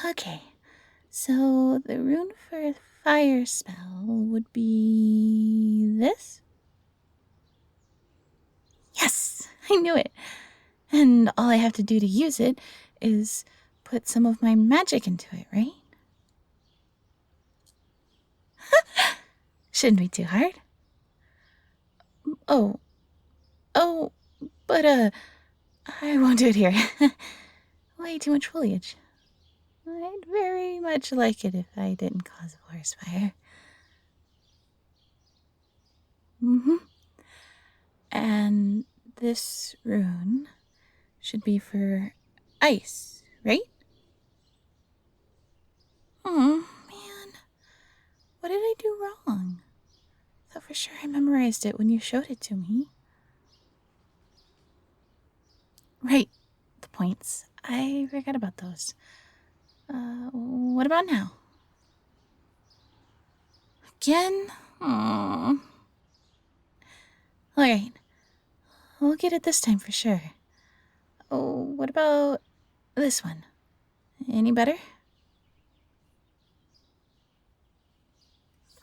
Okay, so the rune for a fire spell would be this? Yes, I knew it. And all I have to do to use it is put some of my magic into it, right? Shouldn't be too hard. Oh, but I won't do it here. Way too much foliage. I'd very much like it if I didn't cause a forest fire. And this rune should be for ice, right? Oh, man. What did I do wrong? I thought for sure I memorized it when you showed it to me. Right, the points. I forgot about those. What about now? Again? Aww. Alright, we'll get it this time for sure. Oh, what about this one? Any better?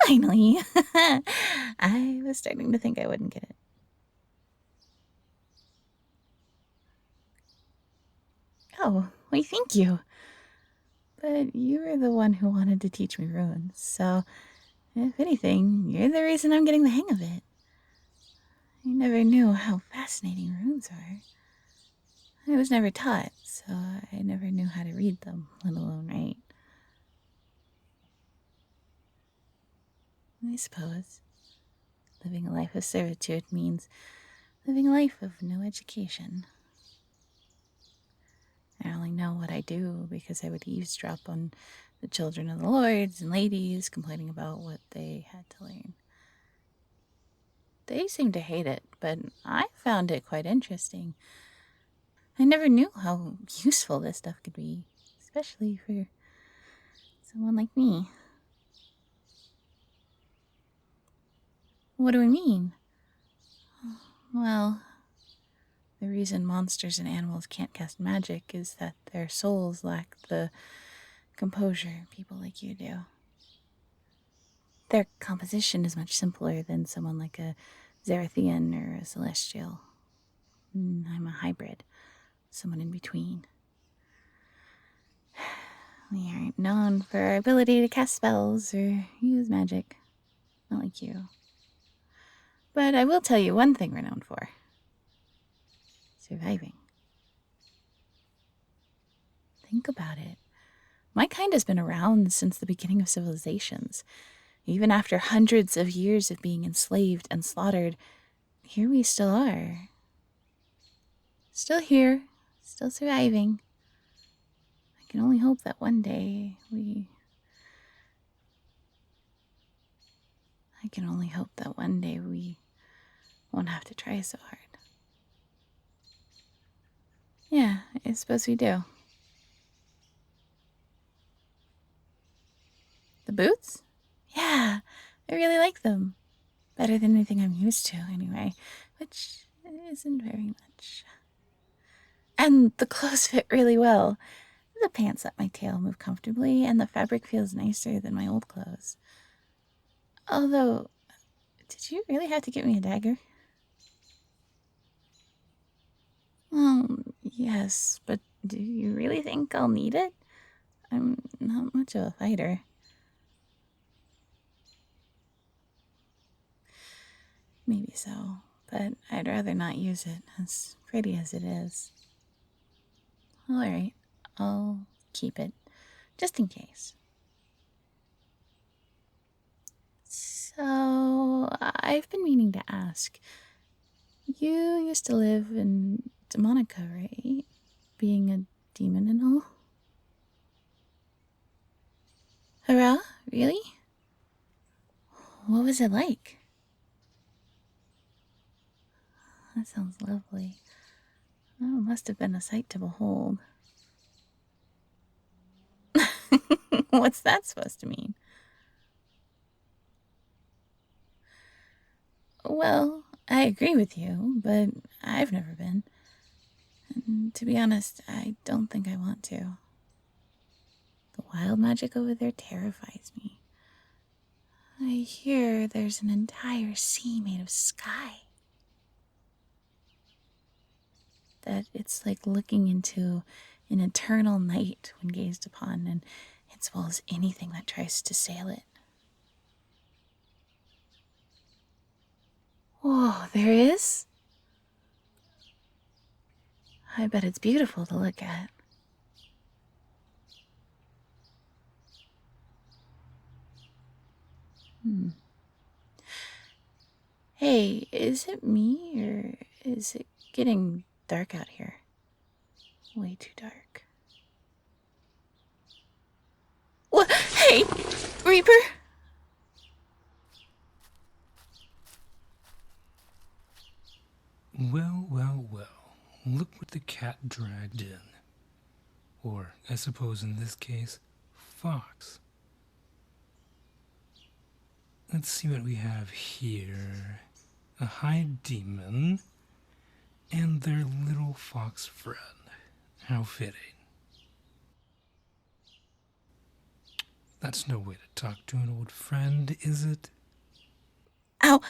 Finally! I was starting to think I wouldn't get it. Oh, why thank you. But you were the one who wanted to teach me runes, so if anything, you're the reason I'm getting the hang of it. I never knew how fascinating runes are. I was never taught, so I never knew how to read them, let alone write. I suppose living a life of servitude means living a life of no education. I only know what I do because I would eavesdrop on the children of the lords and ladies complaining about what they had to learn. They seemed to hate it, but I found it quite interesting. I never knew how useful this stuff could be, especially for someone like me. What do I mean? Well, the reason monsters and animals can't cast magic is that their souls lack the composure people like you do. Their composition is much simpler than someone like a Zarathian or a Celestial. I'm a hybrid, someone in between. We aren't known for our ability to cast spells or use magic, not like you. But I will tell you one thing we're known for. Surviving. Think about it. My kind has been around since the beginning of civilizations. Even after hundreds of years of being enslaved and slaughtered, here we still are. Still here, still surviving. I can only hope that one day we won't have to try so hard. Yeah, I suppose we do. The boots? Yeah, I really like them. Better than anything I'm used to, anyway, which isn't very much. And the clothes fit really well. The pants let my tail move comfortably, and the fabric feels nicer than my old clothes. Although, did you really have to get me a dagger? Yes, but do you really think I'll need it? I'm not much of a fighter. Maybe so, but I'd rather not use it, as pretty as it is. Alright, I'll keep it, just in case. So, I've been meaning to ask. You used to live in Demonica, right? Being a demon and all? Hurrah? Really? What was it like? That sounds lovely. Oh, it must have been a sight to behold. What's that supposed to mean? Well, I agree with you, but I've never been. And to be honest, I don't think I want to. The wild magic over there terrifies me. I hear there's an entire sea made of sky. That it's like looking into an eternal night when gazed upon, and it swallows anything that tries to sail it. Whoa, there is? I bet it's beautiful to look at. Hey, is it me, or is it getting dark out here? Way too dark. What? Hey, Reaper! Well, well, well. Look what the cat dragged in. Or, I suppose in this case, fox. Let's see what we have here. A high demon and their little fox friend. How fitting. That's no way to talk to an old friend, is it? Ow!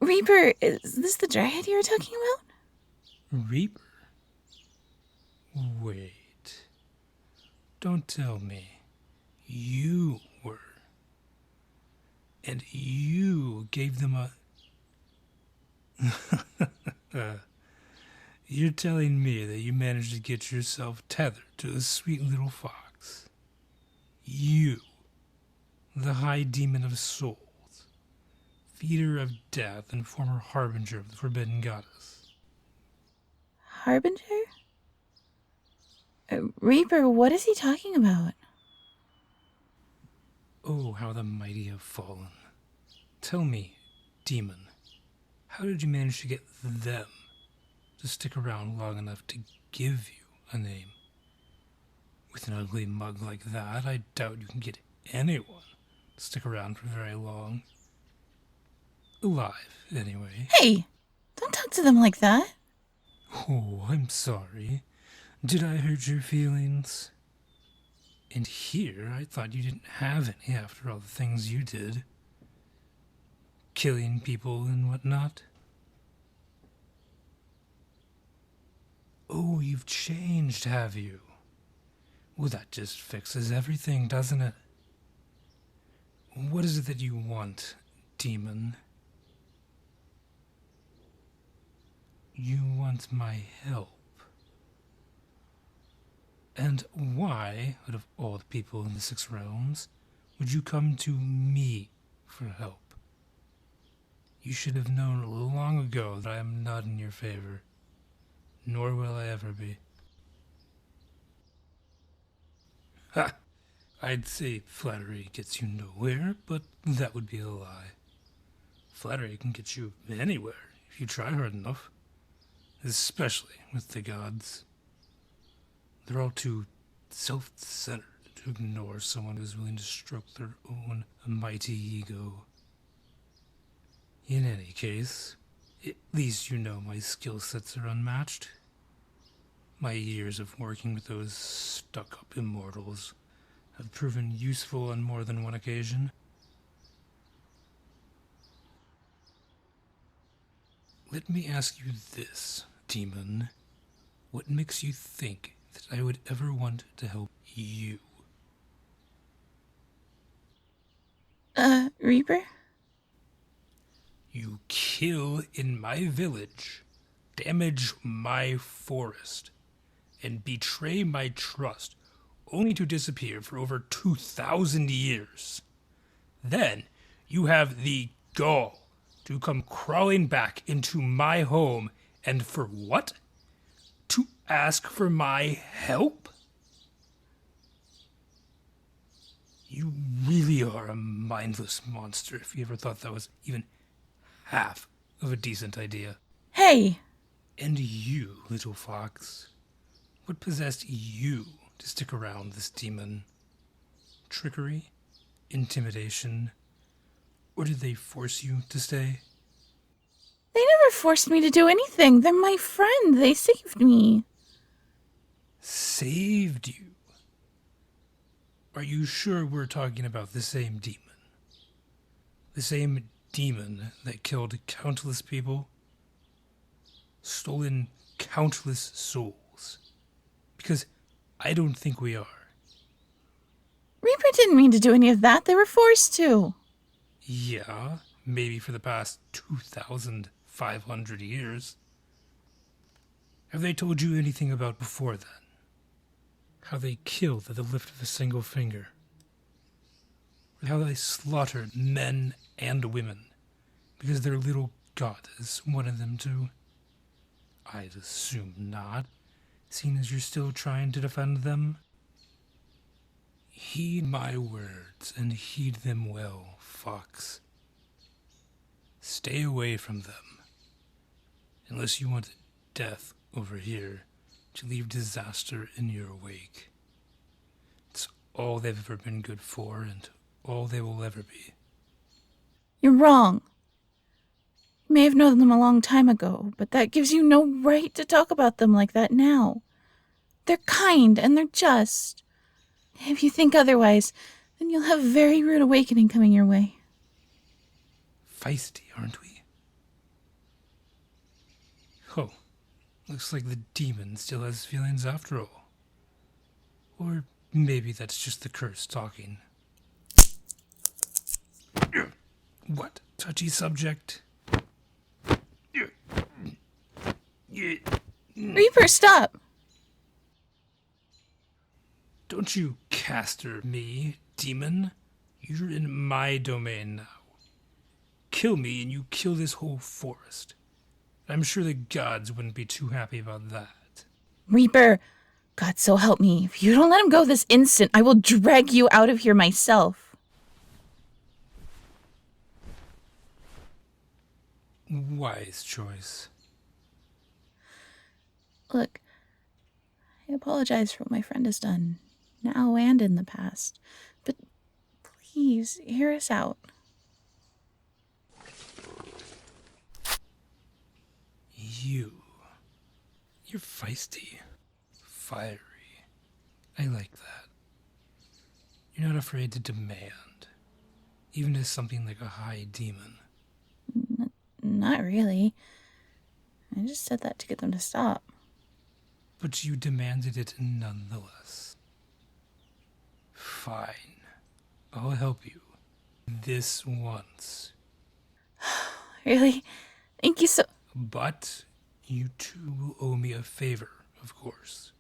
Reaper, is this the Dryad you were talking about? Reaper? Wait. Don't tell me. You were. And you gave them a... You're telling me that you managed to get yourself tethered to a sweet little fox. You, the high demon of souls, feeder of death and former harbinger of the forbidden goddess. Harbinger? Reaper, what is he talking about? Oh, how the mighty have fallen. Tell me, demon, how did you manage to get them to stick around long enough to give you a name? With an ugly mug like that, I doubt you can get anyone to stick around for very long. Alive, anyway. Hey, don't talk to them like that. Oh, I'm sorry. Did I hurt your feelings? And here, I thought you didn't have any after all the things you did. Killing people and whatnot. Oh, you've changed, have you? Well, that just fixes everything, doesn't it? What is it that you want, demon? You want my help. And why, out of all the people in the 6 realms, would you come to me for help? You should have known long ago that I am not in your favor, nor will I ever be. Ha! I'd say flattery gets you nowhere, but that would be a lie. Flattery can get you anywhere if you try hard enough, especially with the gods. They're all too self-centered to ignore someone who's willing to stroke their own mighty ego. In any case, at least you know my skill sets are unmatched. My years of working with those stuck-up immortals have proven useful on more than one occasion. Let me ask you this, demon. What makes you think that I would ever want to help you? Reaper? You kill in my village, damage my forest, and betray my trust, only to disappear for over 2,000 years. Then you have the gall to come crawling back into my home, and for what? To ask for my help? You really are a mindless monster if you ever thought that was even half of a decent idea. Hey! And you, little fox, what possessed you to stick around this demon? Trickery? Intimidation? Or did they force you to stay? They never forced me to do anything. They're my friend. They saved me. Saved you? Are you sure we're talking about the same demon? The same demon that killed countless people? Stolen countless souls? Because I don't think we are. Reaper didn't mean to do any of that. They were forced to. Yeah, maybe for the past 2,500 years. Have they told you anything about before then? How they killed at the lift of a single finger? Or how they slaughtered men and women because their little goddess wanted them to? I'd assume not, seeing as you're still trying to defend them. Heed my words and heed them well, Fox. Stay away from them, unless you want death over here to leave disaster in your wake. It's all they've ever been good for and all they will ever be. You're wrong. You may have known them a long time ago, but that gives you no right to talk about them like that now. They're kind and they're just. If you think otherwise, then you'll have a very rude awakening coming your way. Feisty, aren't we? Oh, looks like the demon still has feelings after all. Or maybe that's just the curse talking. What? Touchy subject? Reaper, stop! Don't you Castor me, demon. You're in my domain now. Kill me and you kill this whole forest. I'm sure the gods wouldn't be too happy about that. Reaper, God so help me, if you don't let him go this instant, I will drag you out of here myself. Wise choice. Look, I apologize for what my friend has done, now and in the past, but please, hear us out. You're feisty, fiery. I like that. You're not afraid to demand, even to something like a high demon. Not really. I just said that to get them to stop. But you demanded it nonetheless. Fine. I'll help you. This once. Really? Thank you so... But you too will owe me a favor, of course.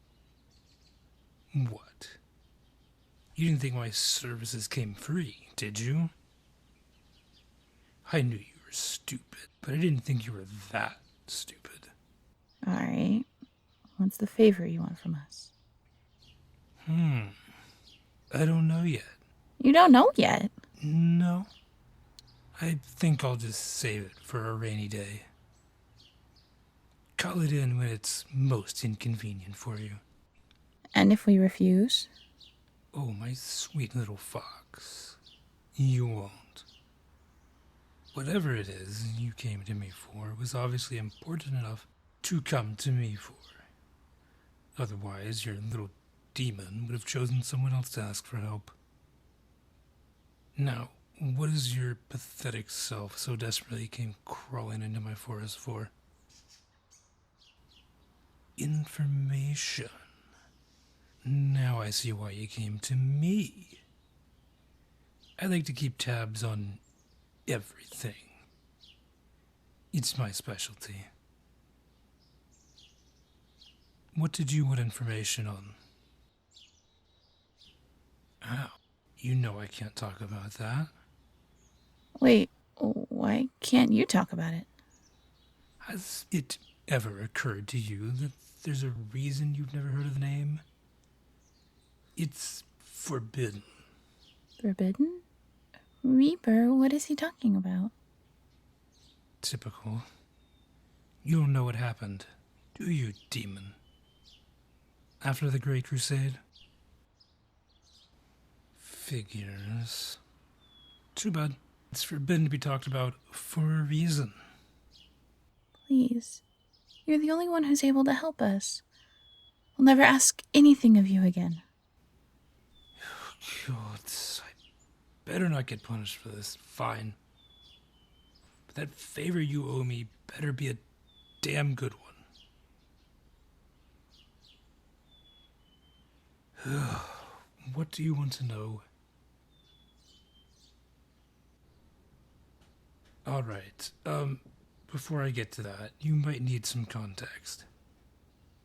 What? You didn't think my services came free, did you? I knew you were stupid, but I didn't think you were that stupid. Alright. What's the favor you want from us? I don't know yet. You don't know yet. No. I think I'll just save it for a rainy day. Call it in when it's most inconvenient for you. And if we refuse? Oh, my sweet little fox. You won't. Whatever it is you came to me for was obviously important enough to come to me for. Otherwise, your little demon would have chosen someone else to ask for help. Now, what is your pathetic self so desperately came crawling into my forest for? Information. Now I see why you came to me. I like to keep tabs on everything. It's my specialty. What did you want information on? Oh, you know I can't talk about that. Wait, why can't you talk about it? Has it ever occurred to you that there's a reason you've never heard of the name? It's forbidden. Forbidden? Reaper, what is he talking about? Typical. You don't know what happened, do you, demon? After the Great Crusade? Figures. Too bad. It's forbidden to be talked about for a reason. Please. You're the only one who's able to help us. We'll never ask anything of you again. God, I better not get punished for this. Fine. But that favor you owe me better be a damn good one. What do you want to know? Alright, before I get to that, you might need some context.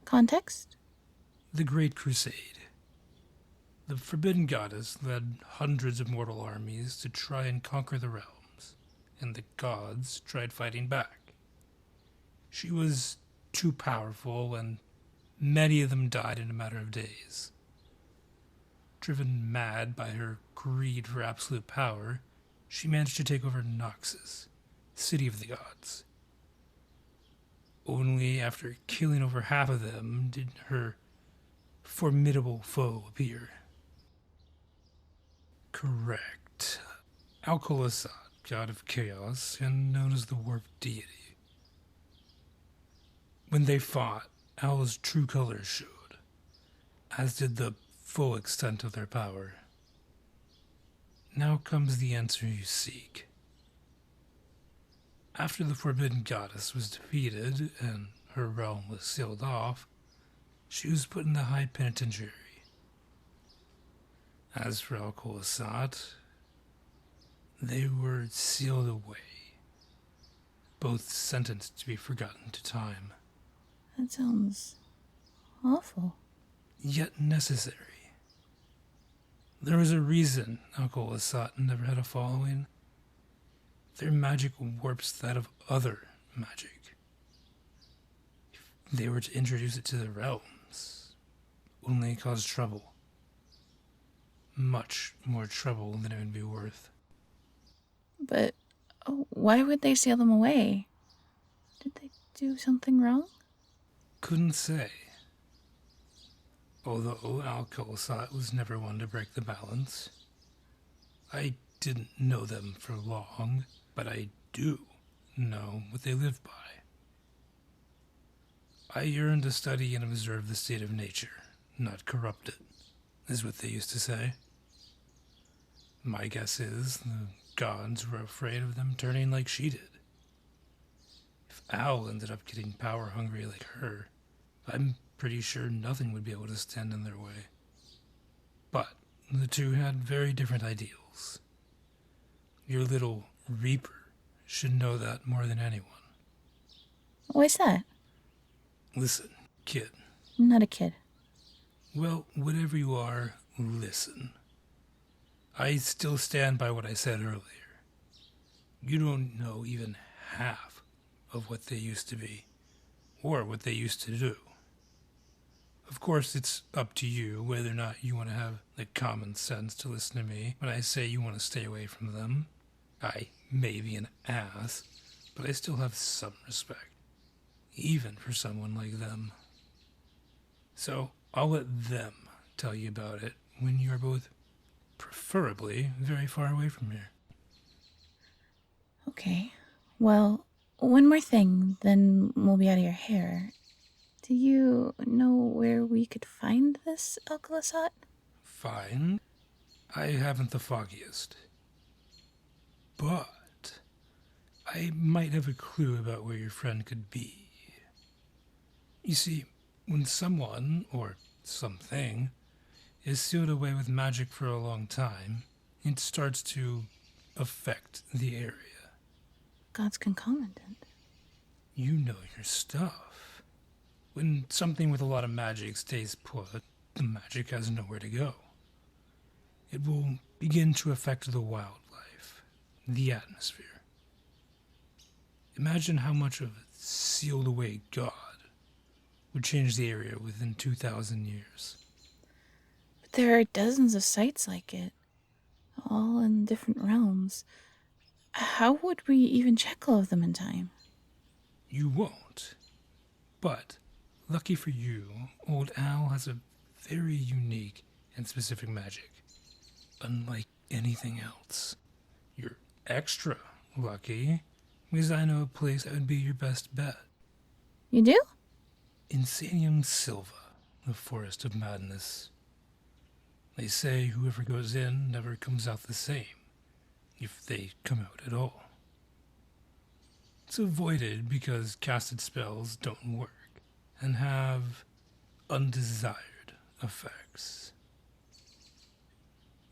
Context? The Great Crusade. The Forbidden Goddess led hundreds of mortal armies to try and conquer the realms, and the gods tried fighting back. She was too powerful, and many of them died in a matter of days. Driven mad by her greed for absolute power, she managed to take over Noxus, city of the gods. Only after killing over half of them did her formidable foe appear. Correct. Alcolasat, god of chaos, and known as the warped deity. When they fought, Al's true colors showed, as did the full extent of their power. Now comes the answer you seek. After the Forbidden Goddess was defeated and her realm was sealed off, she was put in the High Penitentiary. As for Alcolasat, they were sealed away, both sentenced to be forgotten to time. That sounds awful. Yet necessary. There was a reason Alcolasat never had a following. Their magic warps that of other magic. If they were to introduce it to the realms, only cause trouble. Much more trouble than it would be worth. But why would they seal them away? Did they do something wrong? Couldn't say. Although Alcolasat was never one to break the balance. I didn't know them for long, but I do know what they live by. I yearn to study and observe the state of nature, not corrupt it, is what they used to say. My guess is the gods were afraid of them turning like she did. If Al ended up getting power hungry like her, I'm pretty sure nothing would be able to stand in their way. But the two had very different ideals. Your little Reaper should know that more than anyone. Why's that? Listen, kid. I'm not a kid. Well, whatever you are, listen. I still stand by what I said earlier. You don't know even half of what they used to be, or what they used to do. Of course, it's up to you whether or not you want to have the common sense to listen to me when I say you want to stay away from them. I may be an ass, but I still have some respect, even for someone like them. So I'll let them tell you about it when you're both preferably very far away from here. Okay. Well, one more thing, then we'll be out of your hair. Do you know where we could find this Alcolasat? Fine. I haven't the foggiest. But I might have a clue about where your friend could be. You see, when someone, or something, is sealed away with magic for a long time, it starts to affect the area. God's concomitant. You know your stuff. When something with a lot of magic stays put, the magic has nowhere to go. It will begin to affect the wildlife, the atmosphere. Imagine how much of a sealed away God would change the area within 2,000 years. But there are dozens of sites like it, all in different realms. How would we even check all of them in time? You won't. But, lucky for you, old Al has a very unique and specific magic, unlike anything else. You're extra lucky, because I know a place that would be your best bet. You do? Insanium Silva, the Forest of Madness. They say whoever goes in never comes out the same, if they come out at all. It's avoided because casted spells don't work and have undesired effects.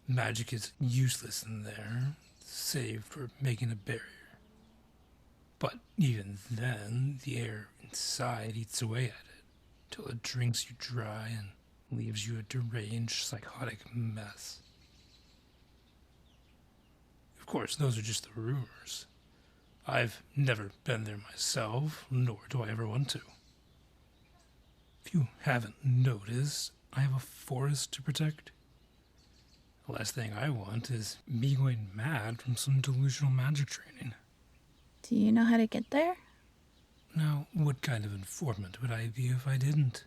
Magic is useless in there, save for making a barrier. But even then, the air inside eats away at it, till it drinks you dry and leaves you a deranged, psychotic mess. Of course, those are just the rumors. I've never been there myself, nor do I ever want to. If you haven't noticed, I have a forest to protect. The last thing I want is me going mad from some delusional magic training. Do you know how to get there? Now, what kind of informant would I be if I didn't?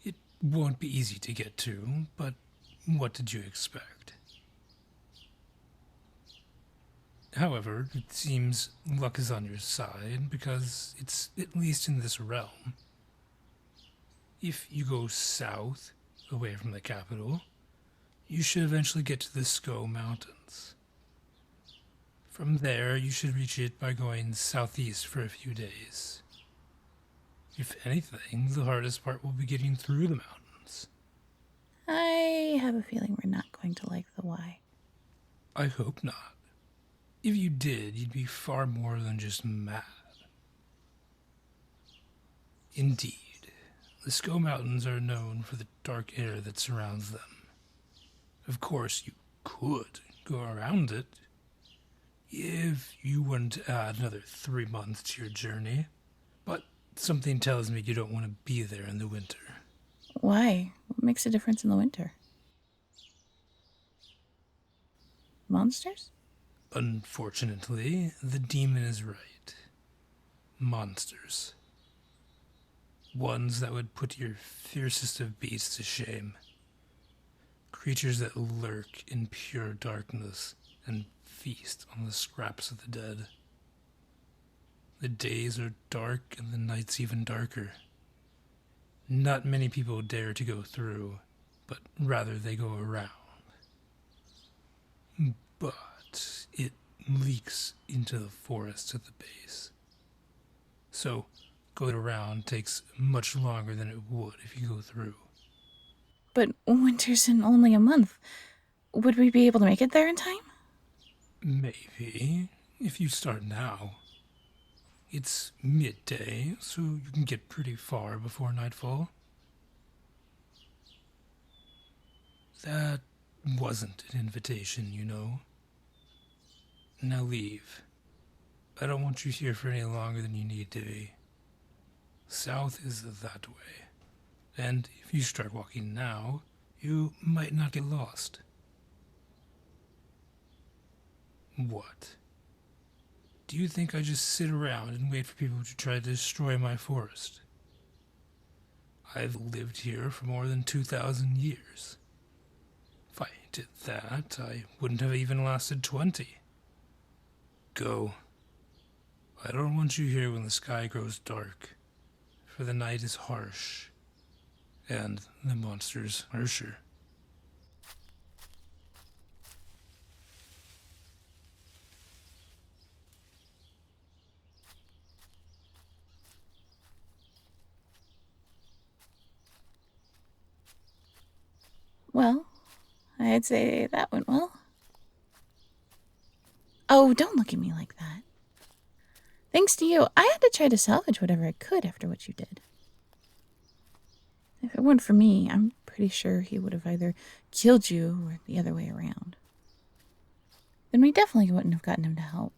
It won't be easy to get to, but what did you expect? However, it seems luck is on your side because it's at least in this realm. If you go south, away from the capital, you should eventually get to the Sko Mountains. From there, you should reach it by going southeast for a few days. If anything, the hardest part will be getting through the mountains. I have a feeling we're not going to like the Y. I hope not. If you did, you'd be far more than just mad. Indeed, the Sko Mountains are known for the dark air that surrounds them. Of course, you could go around it, if you wanted to add another 3 months to your journey, but something tells me you don't want to be there in the winter. Why? What makes a difference in the winter? Monsters? Unfortunately, the demon is right. Monsters. Ones that would put your fiercest of beasts to shame. Creatures that lurk in pure darkness and feast on the scraps of the dead. The days are dark and the nights even darker. Not many people dare to go through, but rather they go around. But it leaks into the forest at the base. So going around takes much longer than it would if you go through. But winter's in only a month. Would we be able to make it there in time? Maybe, if you start now. It's midday, so you can get pretty far before nightfall. That wasn't an invitation, you know. Now leave. I don't want you here for any longer than you need to be. South is that way. And if you start walking now, you might not get lost. What? Do you think I just sit around and wait for people to try to destroy my forest? I've lived here for more than 2,000 years. If I did that, I wouldn't have even lasted 20. Go. I don't want you here when the sky grows dark, for the night is harsh, and the monsters harsher. Well, I'd say that went well. Oh, don't look at me like that. Thanks to you, I had to try to salvage whatever I could after what you did. If it weren't for me, I'm pretty sure he would have either killed you or the other way around. Then we definitely wouldn't have gotten him to help.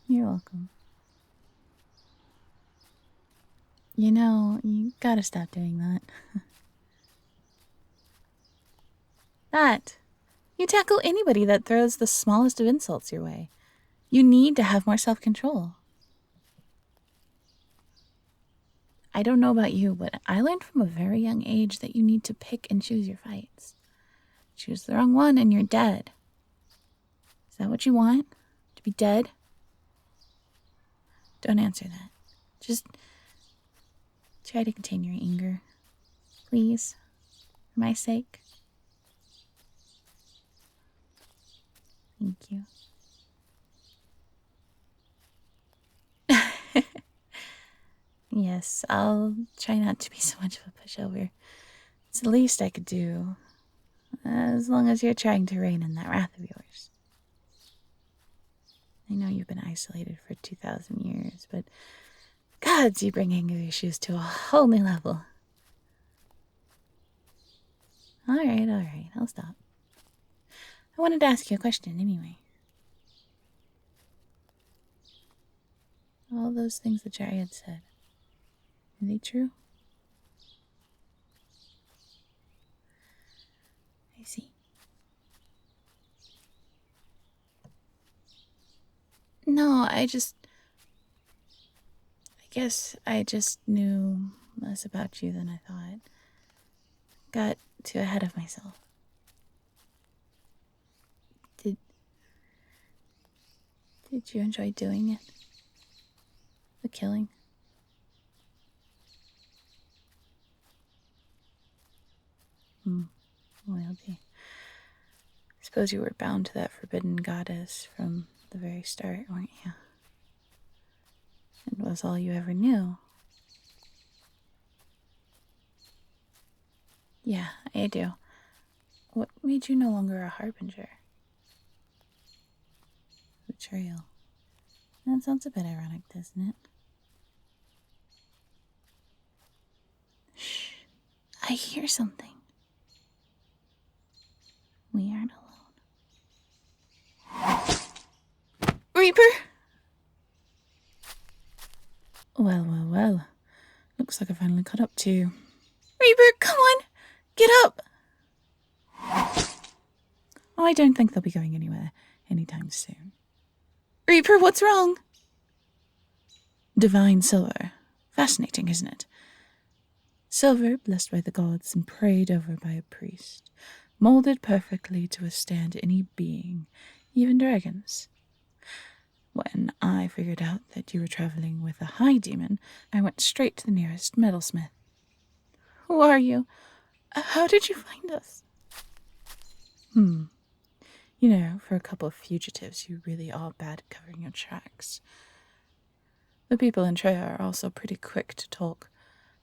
You're welcome. You know, you gotta stop doing that. You tackle anybody that throws the smallest of insults your way. You need to have more self-control. I don't know about you, but I learned from a very young age that you need to pick and choose your fights. Choose the wrong one and you're dead. Is that what you want? To be dead? Don't answer that. Just try to contain your anger. please, for my sake. Thank you. Yes, I'll try not to be so much of a pushover. It's the least I could do, as long as you're trying to rein in that wrath of yours. I know you've been isolated for 2,000 years, but gods, you bring anger issues to a whole new level. Alright, I'll stop. I wanted to ask you a question anyway. All those things the Dryad said, are they true? I see. No, I guess I just knew less about you than I thought. Got too ahead of myself. Did you enjoy doing it? The killing? Loyalty. I suppose you were bound to that forbidden goddess from the very start, weren't you? It was all you ever knew. Yeah, I do. What made you no longer a harbinger? Betrayal. That sounds a bit ironic, doesn't it? Shh. I hear something. We aren't alone. Reaper! Well. Looks like I finally caught up to you. Reaper, come on! Get up! Oh, I don't think they'll be going anywhere anytime soon. Reaper, what's wrong? Divine silver. Fascinating, isn't it? Silver, blessed by the gods and prayed over by a priest, molded perfectly to withstand any being, even dragons. When I figured out that you were traveling with a high demon, I went straight to the nearest metalsmith. Who are you? How did you find us? You know, for a couple of fugitives, you really are bad at covering your tracks. The people in Treya are also pretty quick to talk,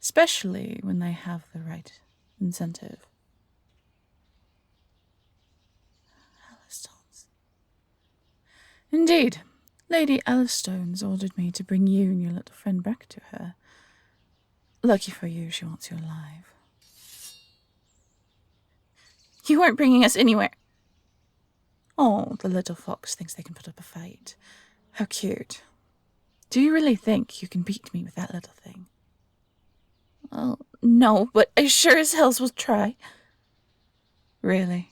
especially when they have the right incentive. Alistones. Indeed. Lady Alistones ordered me to bring you and your little friend back to her. Lucky for you, she wants you alive. You weren't bringing us anywhere. Oh, the little fox thinks they can put up a fight. How cute. Do you really think you can beat me with that little thing? Well, no, but I sure as hell will try. Really?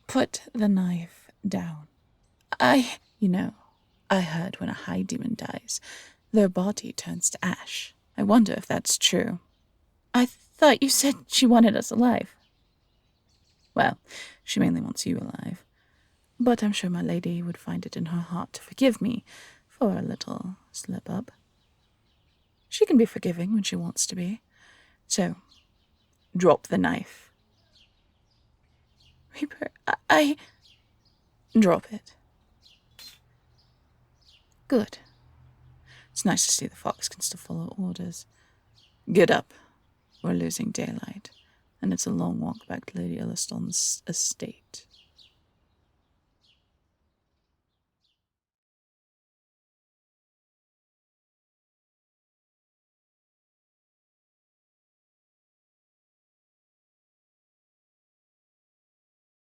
Put the knife down. I heard when a high demon dies, their body turns to ash. I wonder if that's true. I thought you said she wanted us alive. Well, she mainly wants you alive. But I'm sure my lady would find it in her heart to forgive me for a little slip-up. She can be forgiving when she wants to be. So, drop the knife. Reaper, I... Drop it. Good. It's nice to see the fox can still follow orders. Get up. We're losing daylight, and it's a long walk back to Lady Elliston's estate.